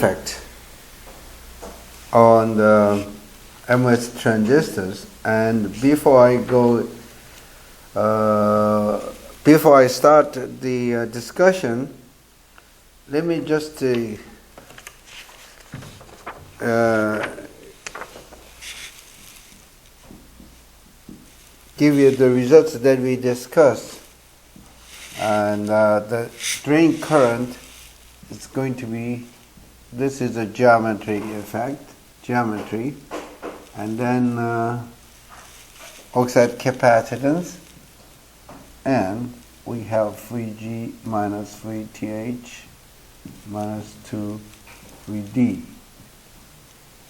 effect on the MOS transistors. And before I start the discussion, let me just give you the results that we discussed. And the drain current is going to be, this is a geometry effect, and then oxide capacitance, and we have 3G minus 3TH minus 2 3D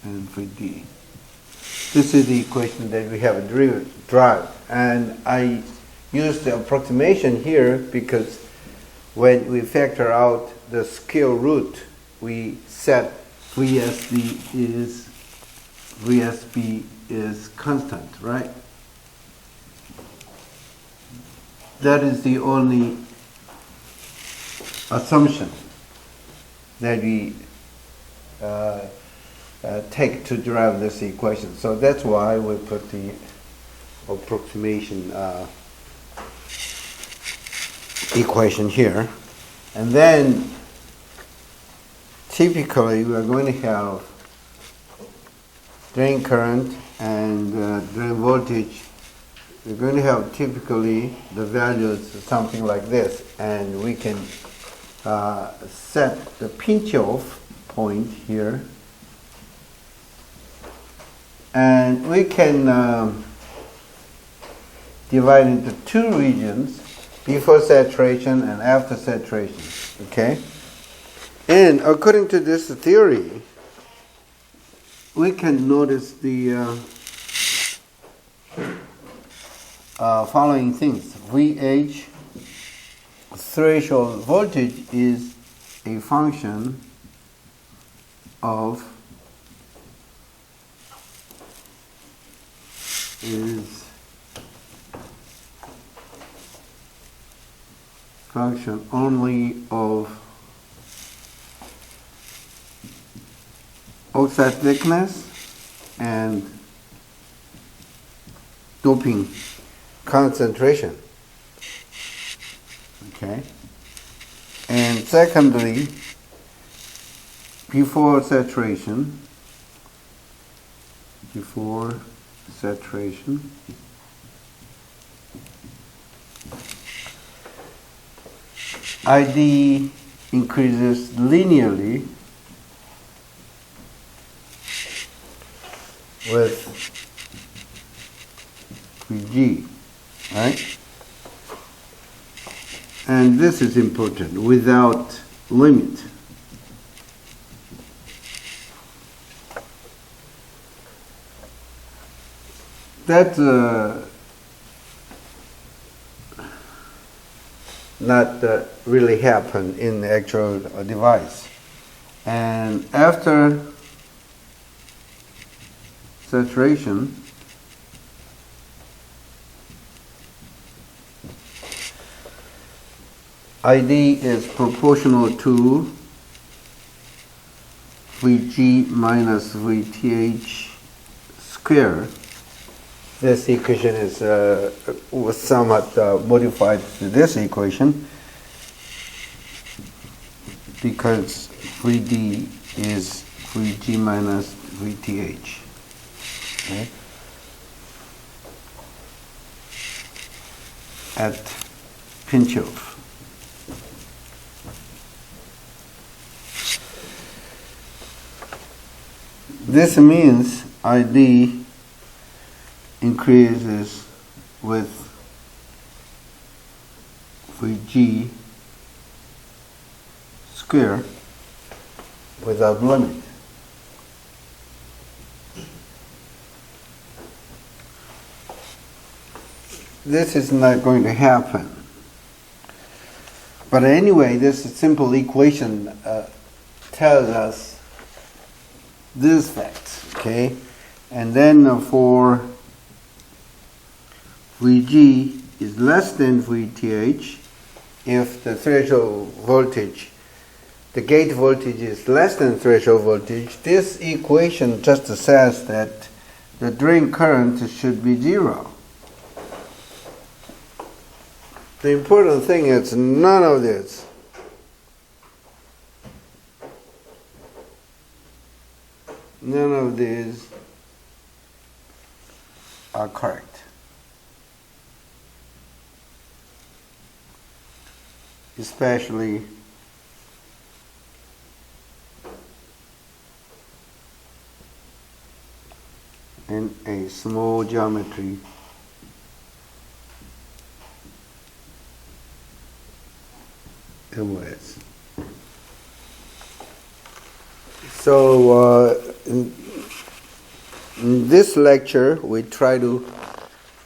and 3D. This is the equation that we have derived, and I use the approximation here because when we factor out the square root, we set VSB is constant, right? That is the only assumption that we take to derive this equation. So that's why we put the approximation equation here. And then typically we are going to have drain current and drain voltage. We're going to have typically the values something like this, and we can set the pinch off point here, and we can divide into two regions, before saturation and after saturation. Okay, and according to this theory, we can notice the following things. VH, threshold voltage, is a function of only of oxide thickness and doping concentration. Okay. And secondly, before saturation, ID increases linearly with G, right? And this is important, without limit. That's not really happen in the actual device. And after saturation, ID is proportional to Vg minus Vth square. This equation is was somewhat modified to this equation because Vd is Vg minus Vth. Okay. At pinch off. This means ID increases with Vg square without limit. This is not going to happen. But anyway, this simple equation tells us these facts, okay? And then for Vg is less than Vth, if the threshold voltage the gate voltage is less than threshold voltage, this equation just says that the drain current should be 0. The important thing is none of this. None of these are correct. Especially in a small geometry MOS. So in this lecture, we try to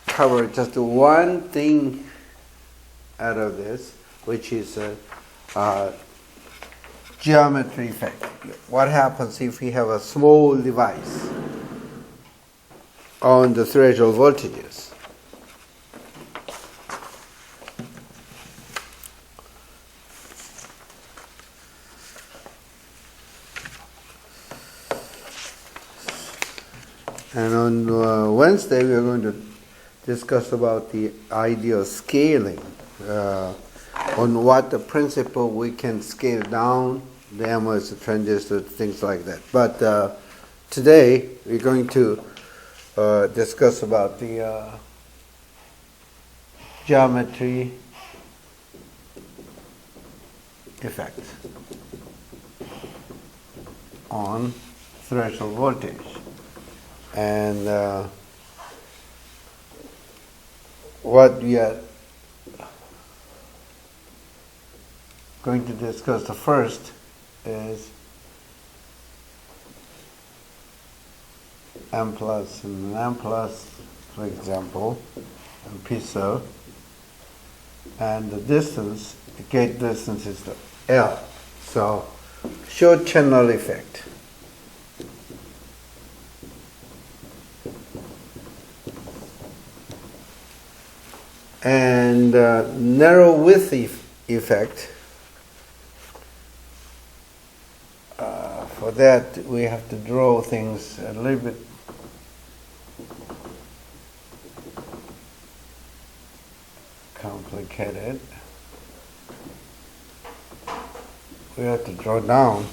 cover just one thing out of this, which is geometry effect. What happens if we have a small device on the threshold voltages? And on Wednesday, we are going to discuss about the idea of scaling, on what the principle we can scale down, the MOS, the transistor, things like that. But today, we're going to discuss about the geometry effect on threshold voltage. And what we are going to discuss the first is M plus and M plus, for example, and piezo, and the distance, the gate distance is the L. So, short channel effect. And narrow width effect, for that we have to draw things a little bit complicated. We have to draw down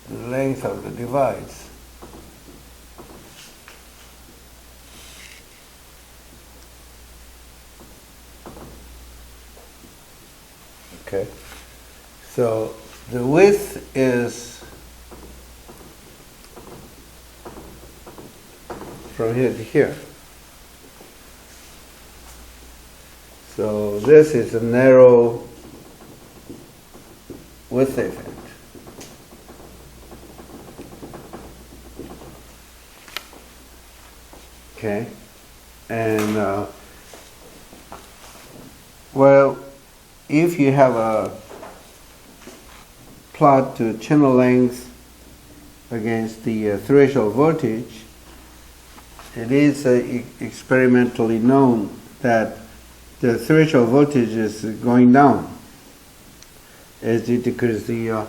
the length of the device. Okay, so the width is from here to here. So this is a narrow width effect. Okay, and well, if you have a plot to channel length against the threshold voltage, it is experimentally known that the threshold voltage is going down as you decrease the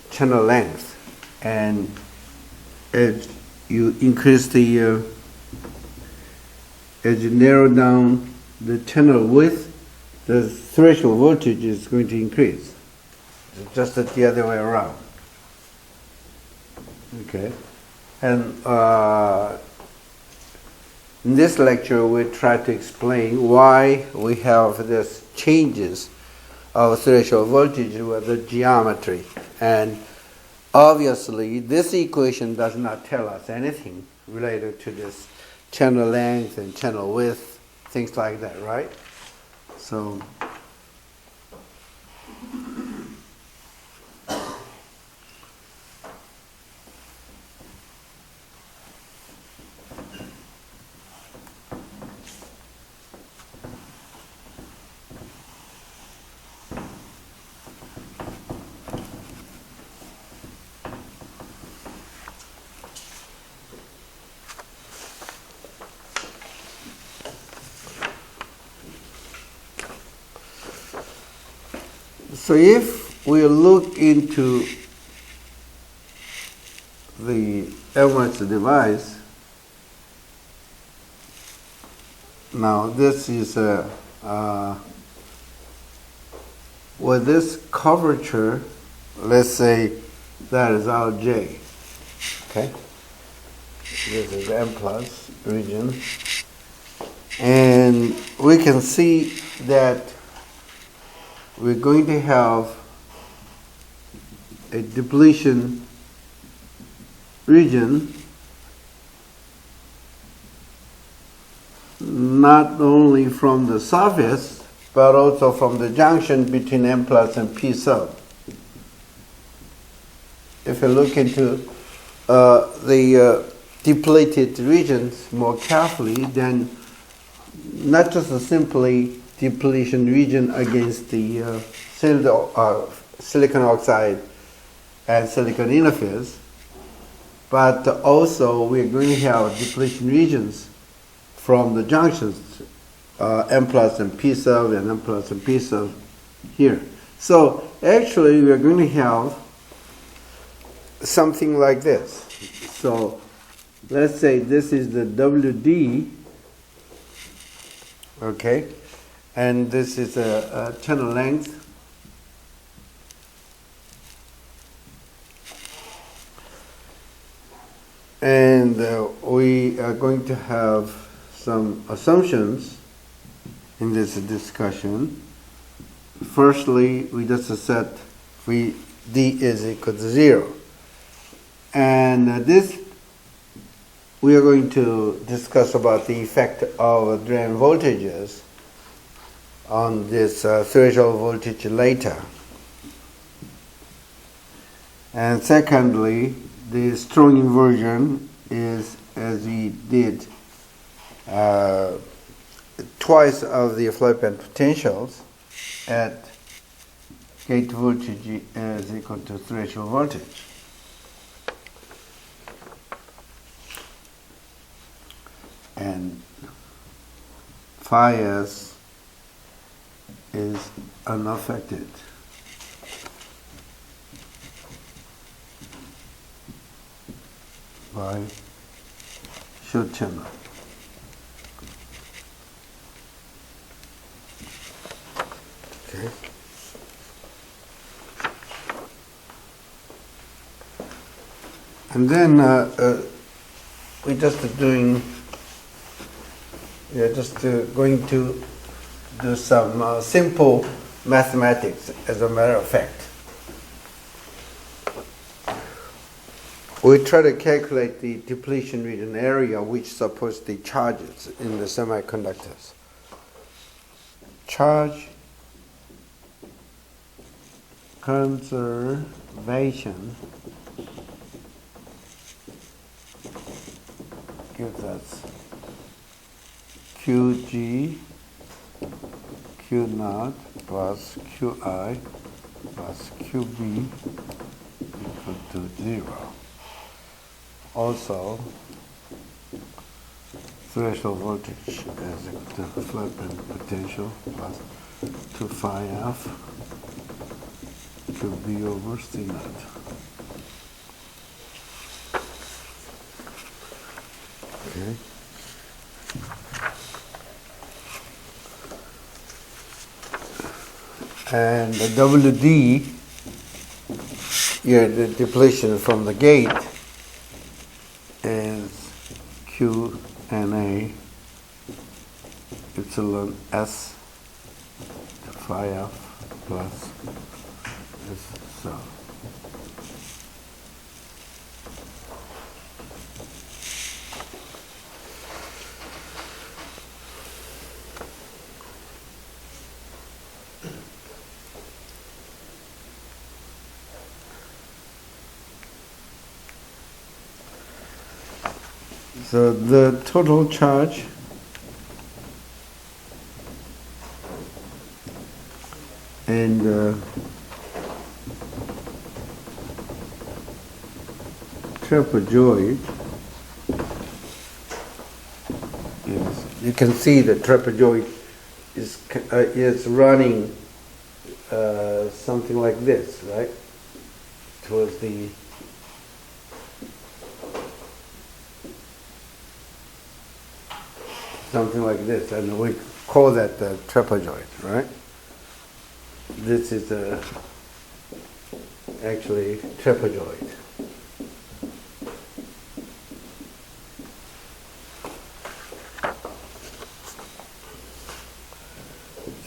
channel length, and as you increase the as you narrow down the channel width, the threshold voltage is going to increase. It's just the other way around. Okay, and in this lecture we try to explain why we have this changes of threshold voltage with the geometry. And obviously this equation does not tell us anything related to this channel length and channel width, things like that, right? So So if we look into the LMOS device, now this is with this curvature, let's say that is our J. Okay? This is M plus region. And we can see that we're going to have a depletion region not only from the surface but also from the junction between M plus and P sub. If you look into the depleted regions more carefully, then not just a simply depletion region against the silicon oxide and silicon interface, but also we're going to have depletion regions from the junctions, M plus and P sub and M plus and P sub here. So actually we're going to have something like this. So let's say this is the WD, okay, and this is a channel length. And we are going to have some assumptions in this discussion. Firstly, we just set D is equal to 0. And this, we are going to discuss about the effect of drain voltages on this threshold voltage later. And secondly, the strong inversion is, as we did, twice of the flow band potentials at gate voltage is equal to threshold voltage. And phi s is unaffected. By short channel. Okay. And then we just doing. We are just going to do some simple mathematics. As a matter of fact, we try to calculate the depletion region area which supports the charges in the semiconductors. Charge conservation gives us Qg Q naught plus Qi plus Qb equal to 0. Also, threshold voltage is equal to flow band potential plus 2 phi f Qb over C naught. Okay. And the WD, here the depletion from the gate, is Q NA epsilon S phi f plus this so. So the total charge and trapezoid is, you can see the trapezoid is running something like this, right? Towards the something like this, and we call that the trapezoid, right? This is actually trapezoid.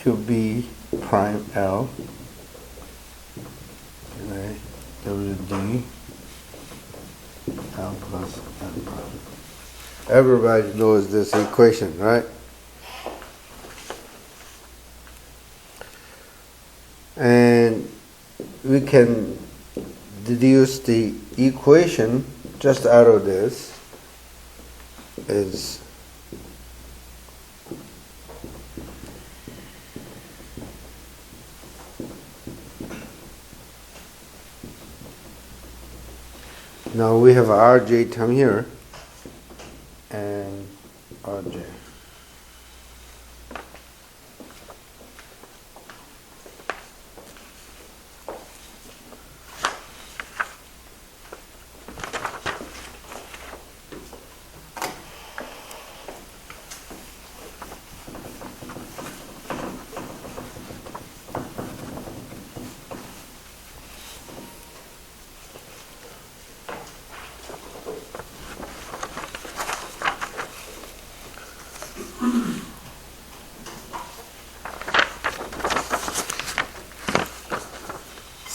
QB prime L, okay, WD L plus N prime. Everybody knows this equation, right? And we can deduce the equation just out of this is now we have RJ term here and RJ.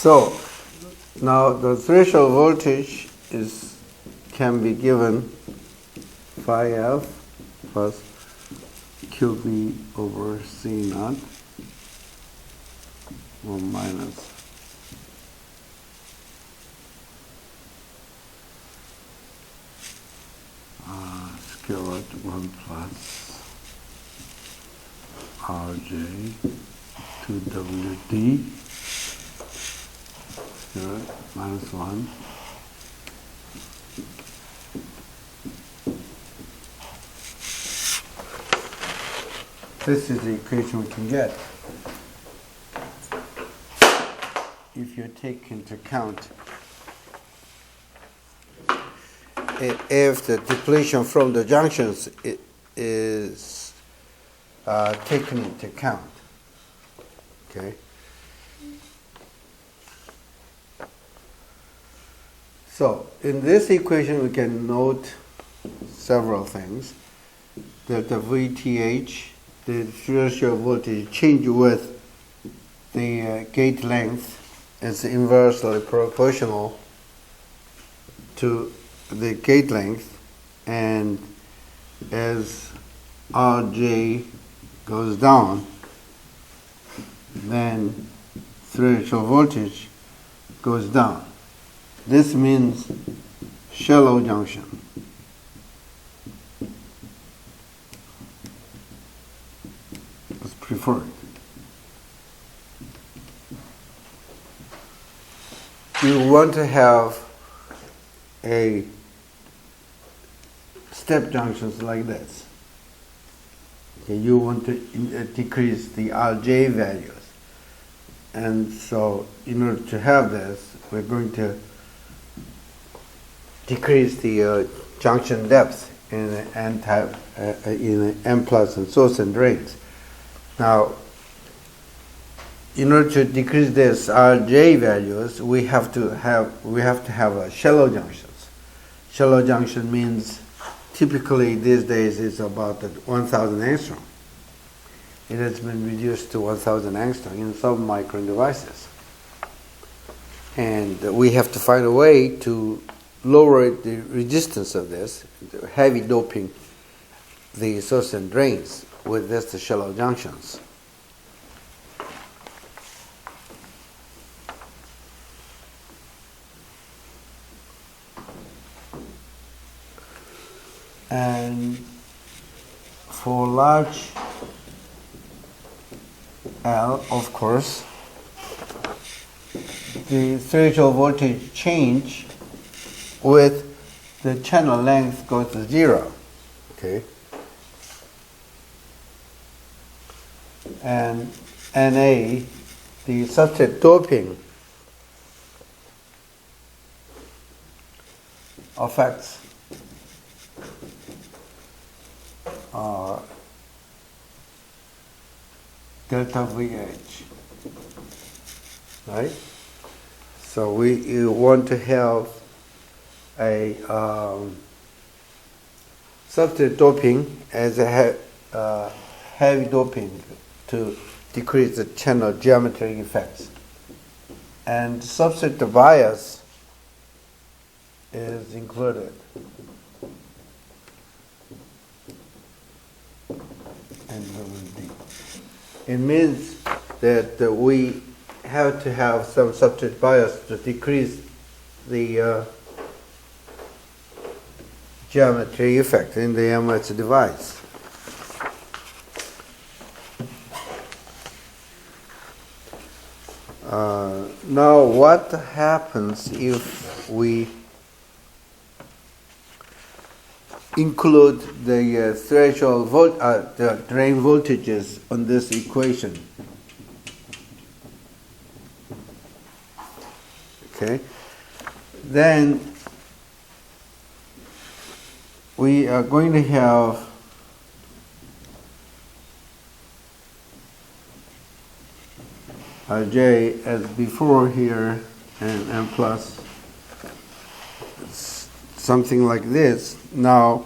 So now the threshold voltage can be given phi f plus QB over C naught or minus square root 1 plus RJ 2WD minus 1 this is the equation we can get if you take into account if the depletion from the junctions is taken into account. Okay. So in this equation we can note several things. That the VTH, the threshold voltage change with the gate length is inversely proportional to the gate length, and as RJ goes down, then threshold voltage goes down. This means shallow junction. Is preferred. You want to have a step junctions like this. Okay, you want to decrease the RJ values. And so in order to have this, we're going to decrease the junction depth in the N-type, in the N plus and source and drains. Now, in order to decrease this RJ values, we have to have a shallow junctions. Shallow junction means typically these days is about 1,000 angstrom. It has been reduced to 1,000 angstrom in some micron devices, and we have to find a way to lower the resistance of this, heavy doping the source and drains with this shallow junctions. And for large L, of course, the threshold voltage change with the channel length goes to 0. Okay. And NA the substrate doping affects delta VH, right? So we want to have a substrate doping as a heavy doping to decrease the channel geometry effects. And substrate bias is included. And it means that we have to have some substrate bias to decrease the geometry effect in the MS device. Now, what happens if we include the threshold the drain voltages on this equation? Okay, then we are going to have J as before here and M plus something like this. Now,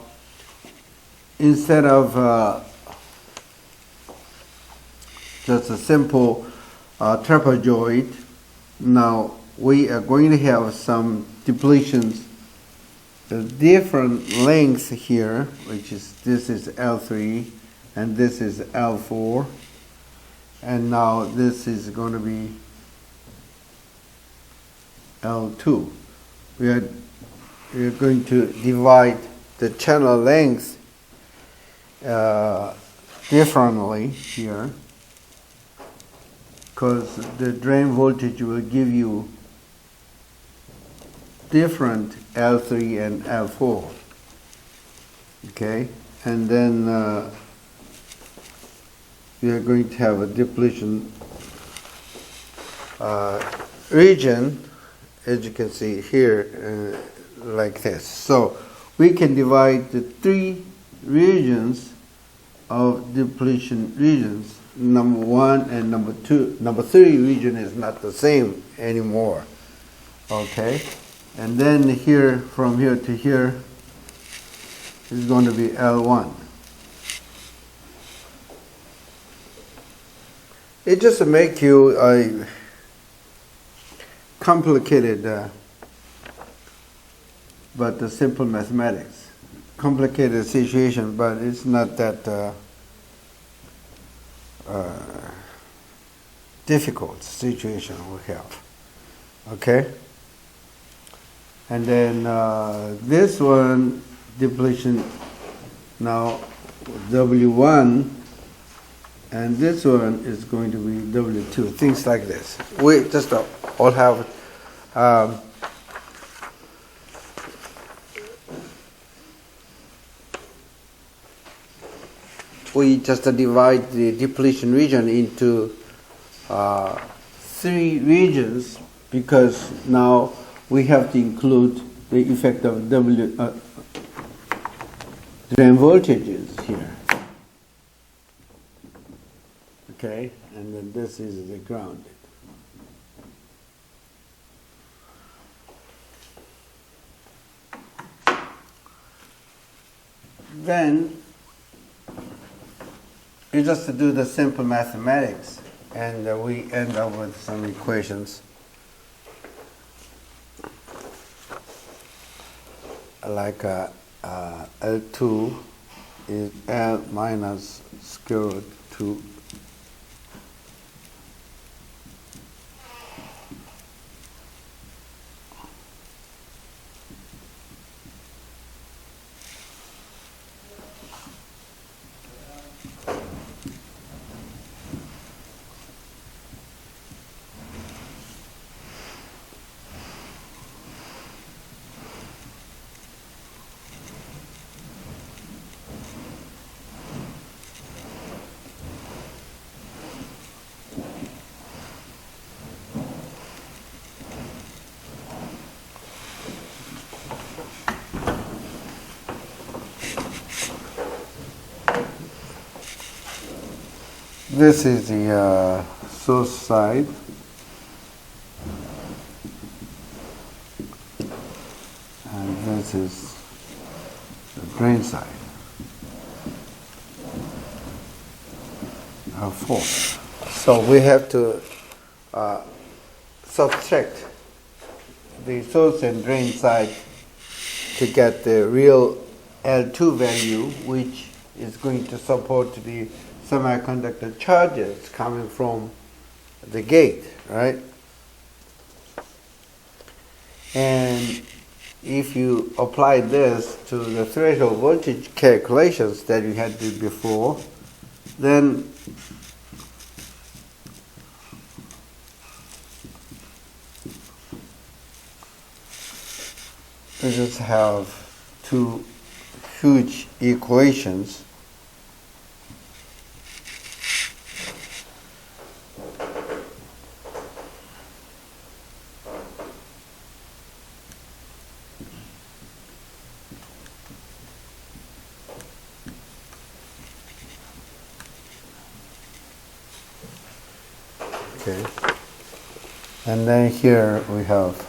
instead of just a simple trapezoid, now we are going to have some depletions, different lengths here, which is this is L3 and this is L4, and now this is going to be L2. We are going to divide the channel length differently here, because the drain voltage will give you different L3 and L4. Okay, and then we are going to have a depletion region, as you can see here, like this. So we can divide the three regions of depletion regions. Number 1 and number 2. Number 3 region is not the same anymore. Okay, and then here, from here to here, is going to be L1. It just make you a complicated, but a simple mathematics. Complicated situation, but it's not that difficult situation we have. Okay? And then this one, depletion, now W1, and this one is going to be W2, things like this. We just all have we just divide the depletion region into 3 regions, because now we have to include the effect of drain voltages here. Okay, and then this is the grounded. Then you just do the simple mathematics, and we end up with some equations like L2 is L minus square root 2 this is the source side. And this is the drain side. 4. So we have to subtract the source and drain side to get the real L2 value, which is going to support the semiconductor charges coming from the gate, right? And if you apply this to the threshold voltage calculations that you had did before, then we just have two huge equations. Okay. And then here we have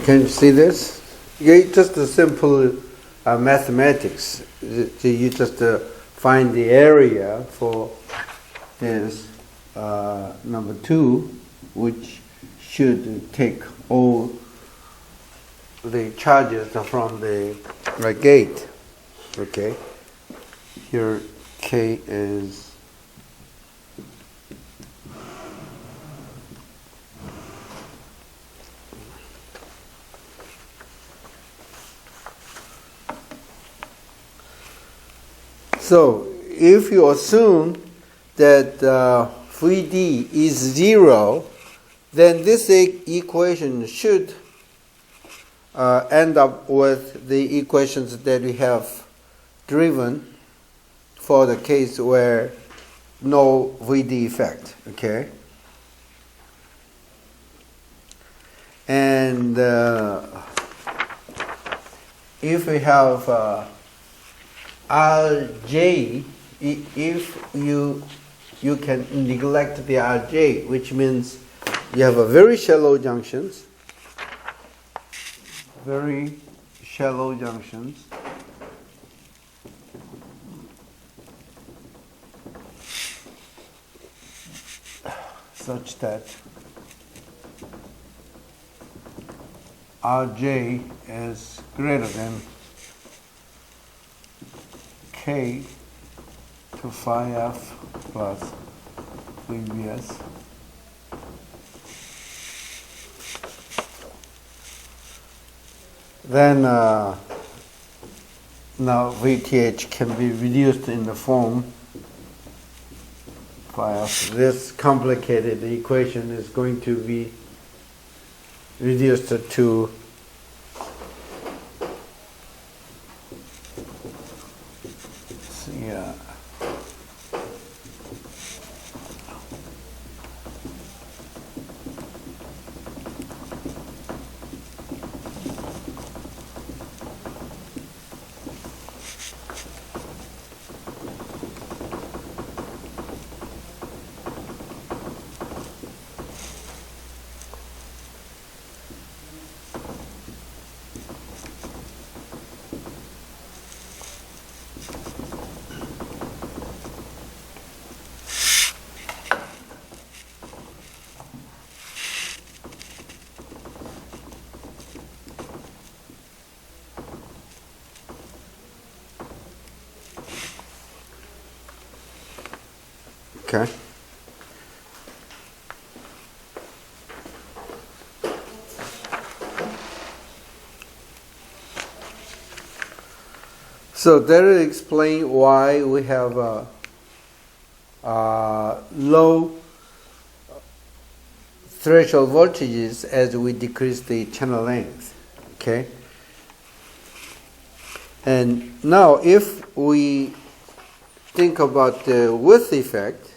can you see this? It's just a simple mathematics. You just find the area for this number 2, which should take all the charges from the gate. Okay. Here K is so if you assume that phi d is 0, then this equation should end up with the equations that we have driven for the case where no VD effect, okay? And if we have Rj, if you can neglect the Rj, which means you have a very shallow junctions, such that Rj is greater than K to phi f plus phi vs. Then now VTH can be reduced in the form phi f. This complicated equation is going to be reduced to okay. So that will explain why we have low threshold voltages as we decrease the channel length. Okay. And now if we think about the width effect,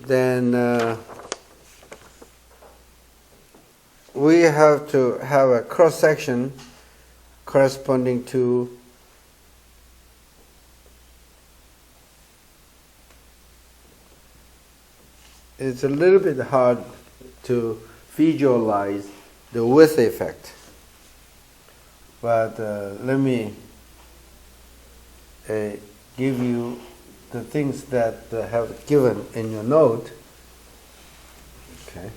then we have to have a cross section corresponding to it's a little bit hard to visualize the width effect, but let me give you the things that have given in your note. Okay.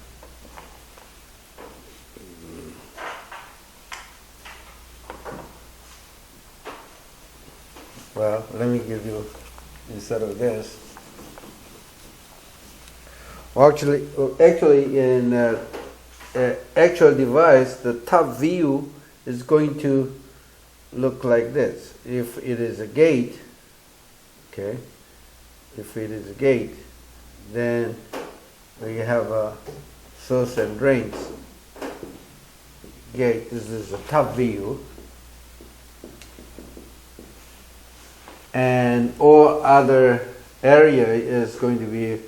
Well, let me give you, instead of this. Well, actually, in actual device, the top view is going to look like this. If it is a gate, okay, if it is a gate, then we have a source and drains gate. This is the top view. And all other area is going to be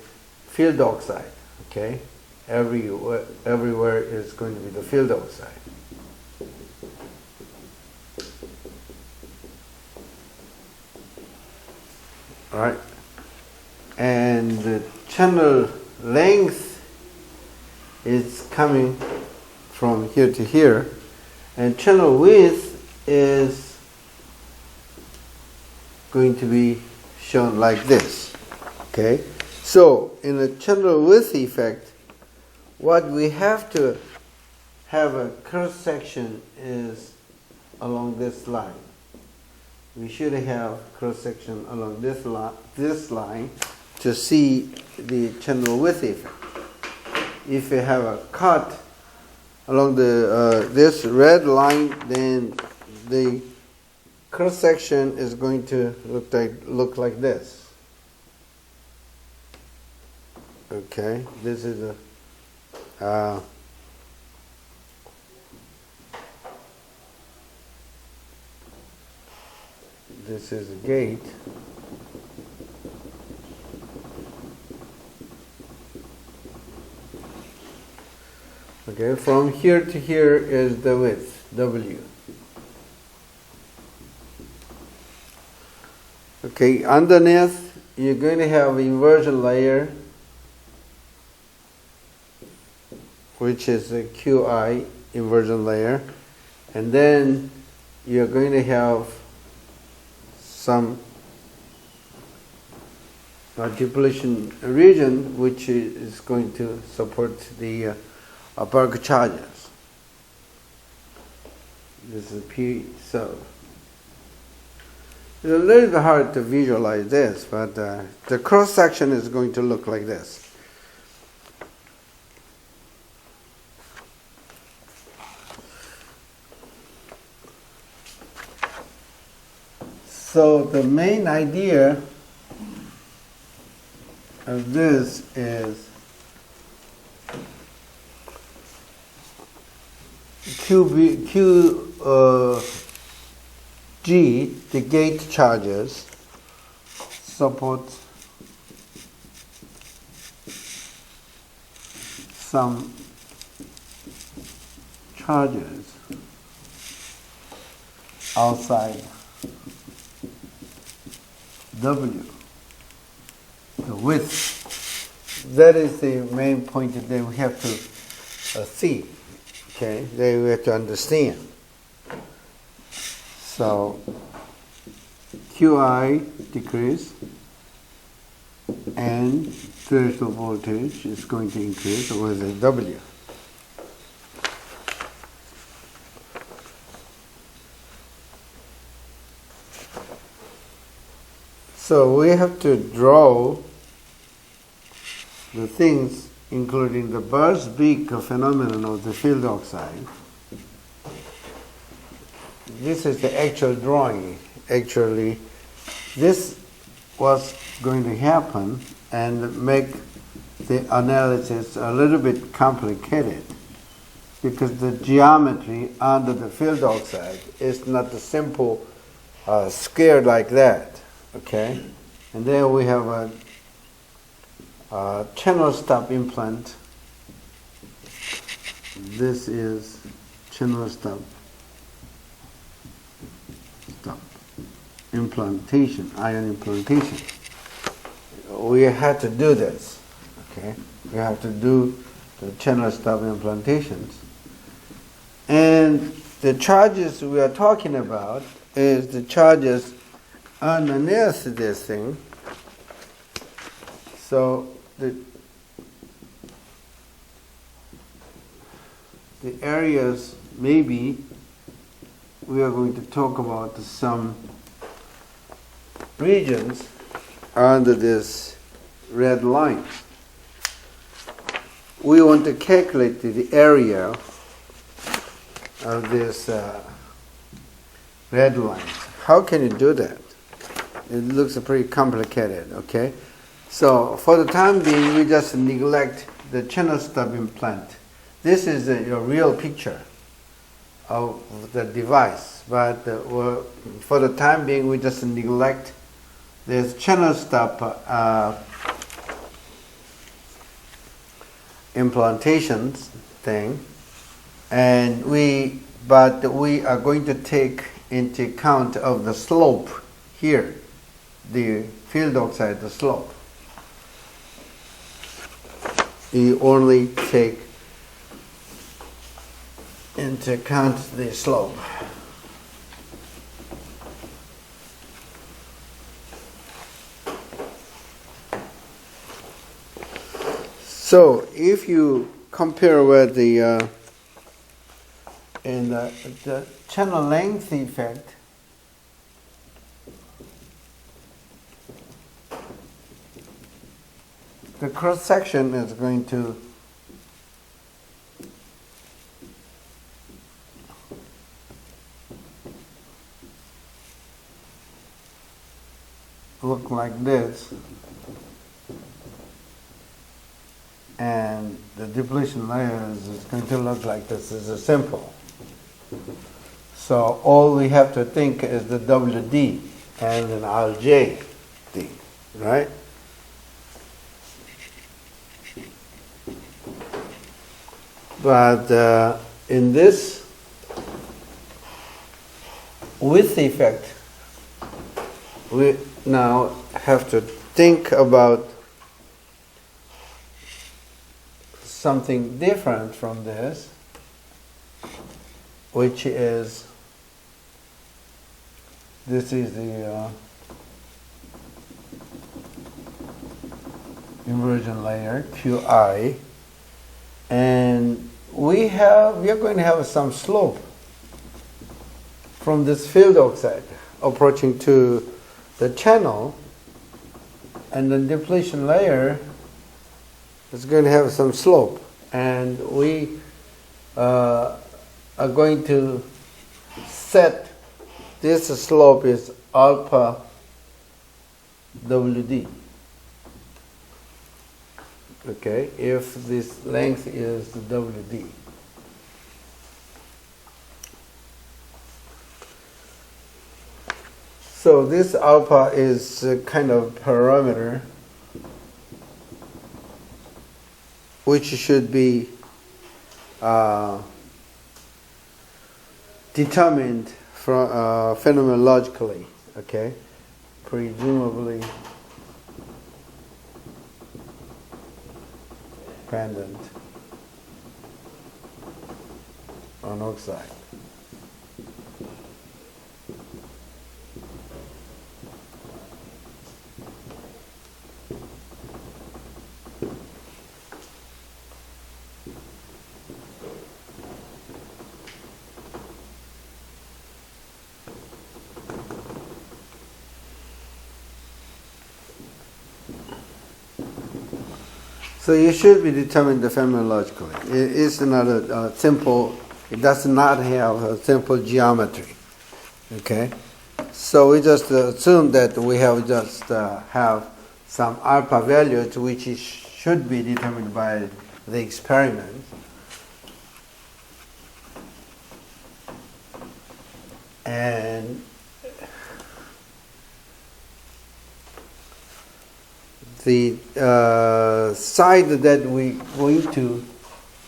field oxide, okay? Everywhere is going to be the field oxide. All right? And the channel length is coming from here to here, and channel width is going to be shown like this, okay? So in a channel width effect, what we have to have a cross section is along this line. We should have cross section along this line to see the channel width effect. If you have a cut along the this red line, then the cross section is going to look like this. Okay, this is a this is a gate. Okay, from here to here is the width, W. Okay, underneath you're going to have inversion layer, which is a QI inversion layer, and then you're going to have some depletion region which is going to support the bulk charges. This is P sub. a little bit hard to visualize this, but the cross section is going to look like this. So the main idea of this is G, the gate charges, support some charges outside W, the width. That is the main point that we have to see. Okay, that we have to understand. So Qi decrease and threshold voltage is going to increase with the W. So we have to draw the things including the burst peak phenomenon of the field oxide. This is the actual drawing. Actually, this was going to happen and make the analysis a little bit complicated because the geometry under the field oxide is not a simple square like that. Okay, and there we have a channel stop implant. This is channel stop implantation, ion implantation. We had to do this. Okay, we have to do the channel stop implantations, and the charges we are talking about is the charges underneath this thing. So the areas, maybe we are going to talk about some regions under this red line. We want to calculate the area of this red line. How can you do that? It looks pretty complicated, okay? So for the time being, we just neglect the channel stop implant. This is a real picture of the device, but for the time being, we just neglect this channel stop implantations thing, and but we are going to take into account of the slope here, the field oxide, the slope. You only take into account the slope. So if you compare with the in the channel length effect, the cross section is going to look like this, and the depletion layers is going to look like this. This is simple. So all we have to think is the WD and an RJ thing, right? But in this width effect, we now have to think about something different from this, which is, this is the inversion layer, Qi, and we are going to have some slope from this field oxide approaching to the channel and the depletion layer is going to have some slope, and we are going to set this slope is alpha WD. Okay, if this length is the WD. So this alpha is a kind of parameter which should be determined from phenomenologically, okay, presumably dependent on oxide. So you should be determined phenomenologically. It is not a simple, it does not have a simple geometry. Okay? So we just assume that we have just have some alpha values which should be determined by the experiment. And the side that we're going to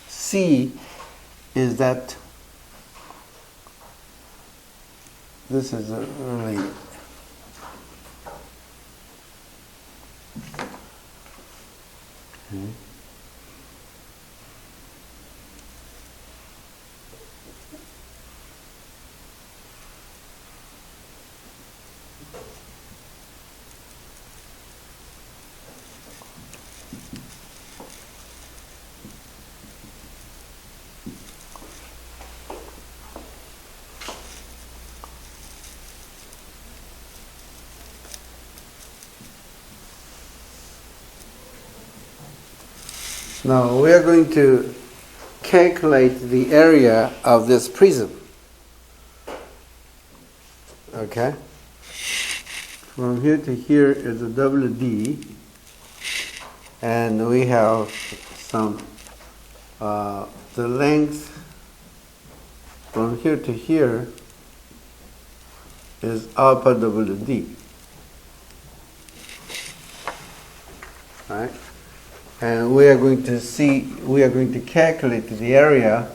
see is that this is a really now we are going to calculate the area of this prism. Okay? From here to here is a WD, and we have some, the length from here to here is alpha WD. Right? And we are going to calculate the area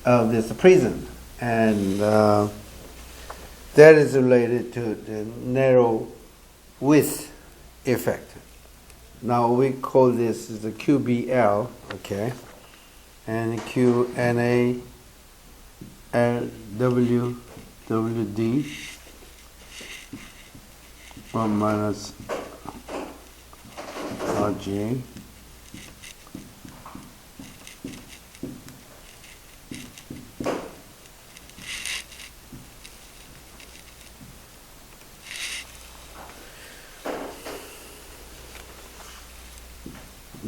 of this prism, and that is related to the narrow width effect. Now we call this the QBL, okay, and QNA LW WD 1 minus RJ.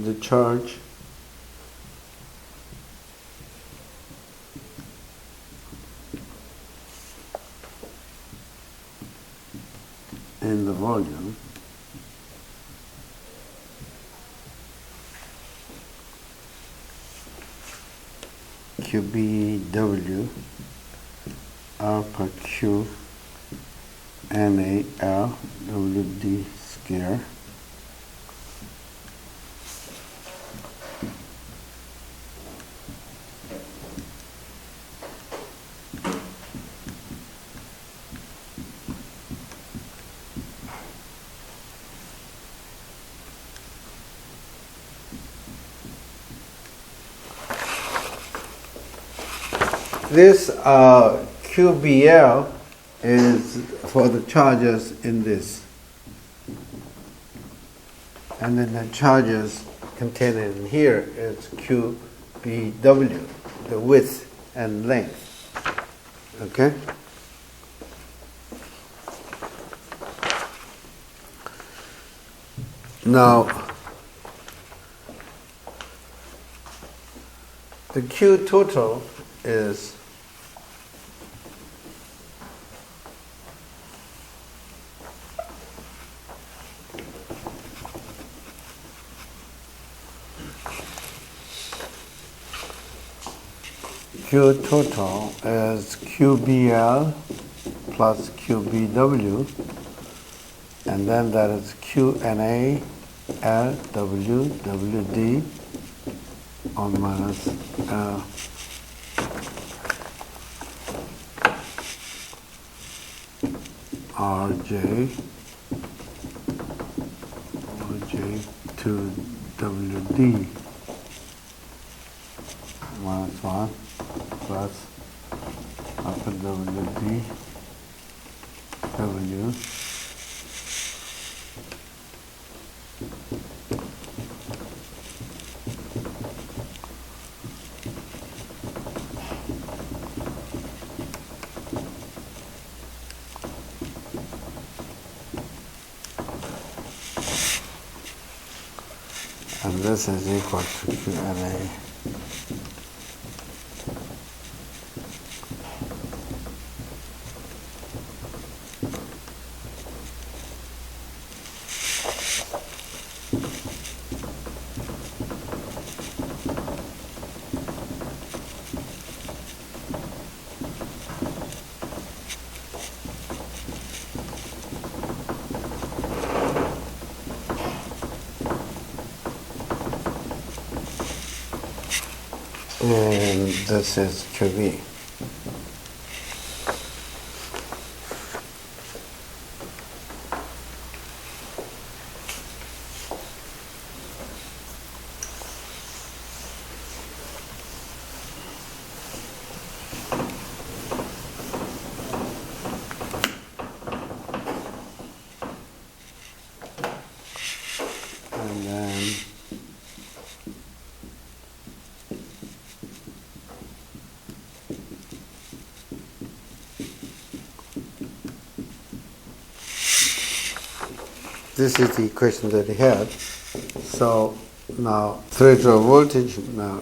The charge and the volume QBW alpha Q NAL WD square This QBL is for the charges in this, and then the charges contained in here is QBW, the width and length. Okay? Now, the Q total is QBL plus QBW, and then there is QNA LWWD on minus RJ to WD minus 1 plus upper WD W and this is equal to QNA. And this is QB. And then this is the equation that he had. So now threshold voltage now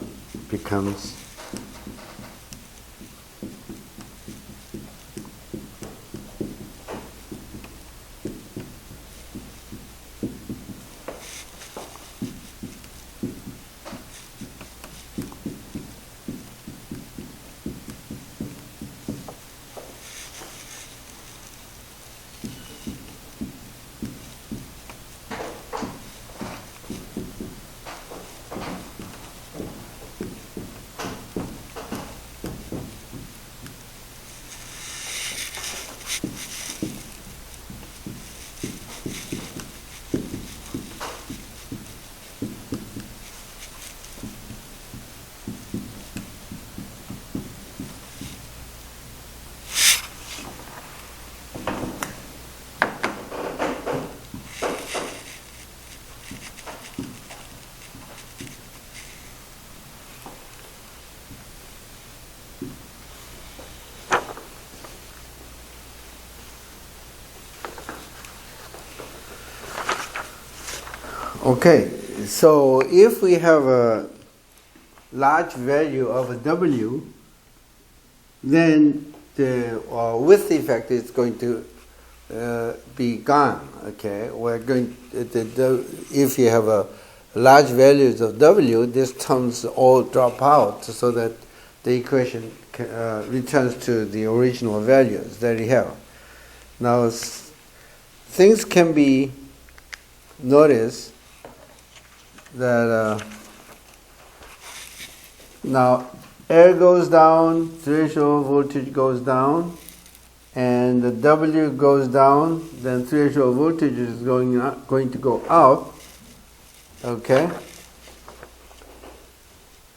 becomes okay. So if we have a large value of a W, then the width effect is going to be gone. Okay, we're going if you have a large values of W, these terms all drop out, so that the equation returns to the original values that you have. Now things can be noticed that now air goes down, threshold voltage goes down, and the W goes down, then threshold voltage is going to go up. Okay,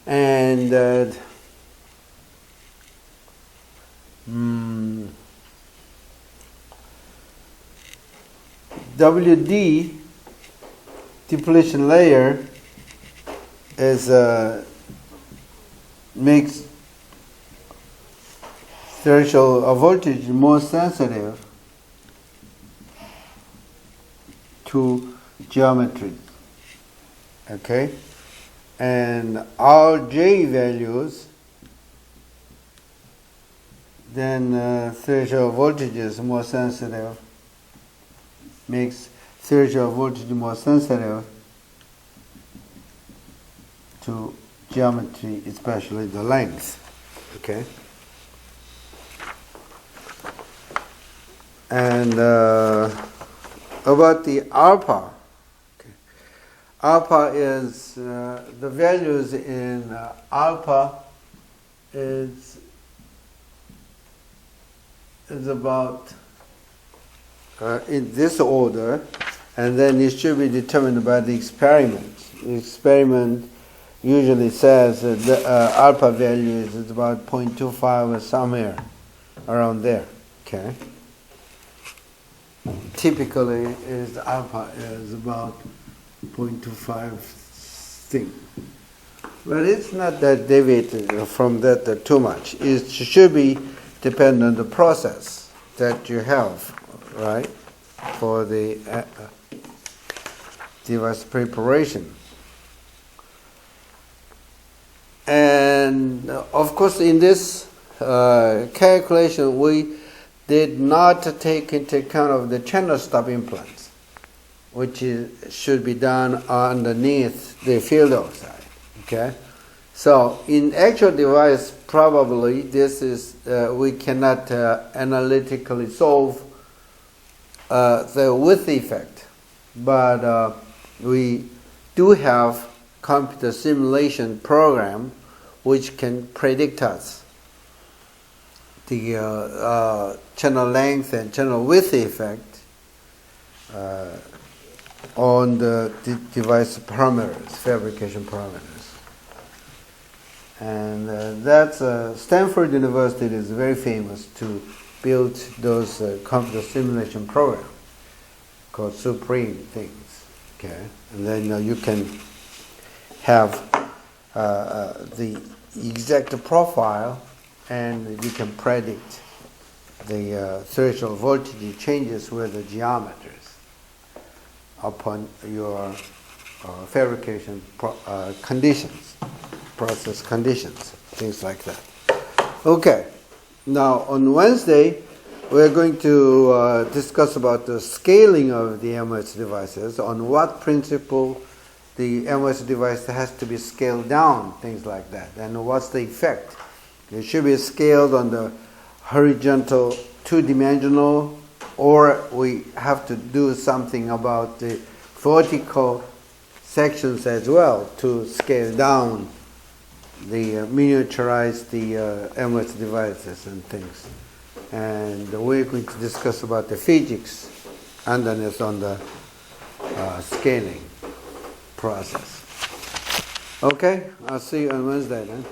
and WD depletion layer is makes threshold voltage more sensitive to geometry. Okay? And our J values, then threshold voltage is more sensitive, makes threshold voltage more sensitive to geometry, especially the length. Okay? And about the alpha, okay. Alpha is, the values in alpha is about in this order, and then it should be determined by the experiment. The experiment usually says that the alpha value is about 0.25 or somewhere around there. Okay. Typically, is alpha is about 0.25 thing, but it's not that deviated from that too much. It should be depend on the process that you have, right, for the device preparation. And of course, in this calculation, we did not take into account of the channel stop implants, which should be done underneath the field outside. Okay, so in actual device, probably this is we cannot analytically solve the width effect, but we do have computer simulation program which can predict us the channel length and channel width effect on the device parameters, fabrication parameters. And that's Stanford University is very famous to build those computer simulation program called Supreme things. Okay, and then you can have the exact profile, and you can predict the threshold voltage changes with the geometries upon your fabrication conditions, process conditions, things like that. Okay, now on Wednesday, we're going to discuss about the scaling of the MOS devices, on what principle the MOS device has to be scaled down, things like that, and what's the effect. It should be scaled on the horizontal two-dimensional, or we have to do something about the vertical sections as well to scale down the miniaturize the MOS devices and things. And we're going to discuss about the physics underneath on the scaling process. Okay, I'll see you on Wednesday then.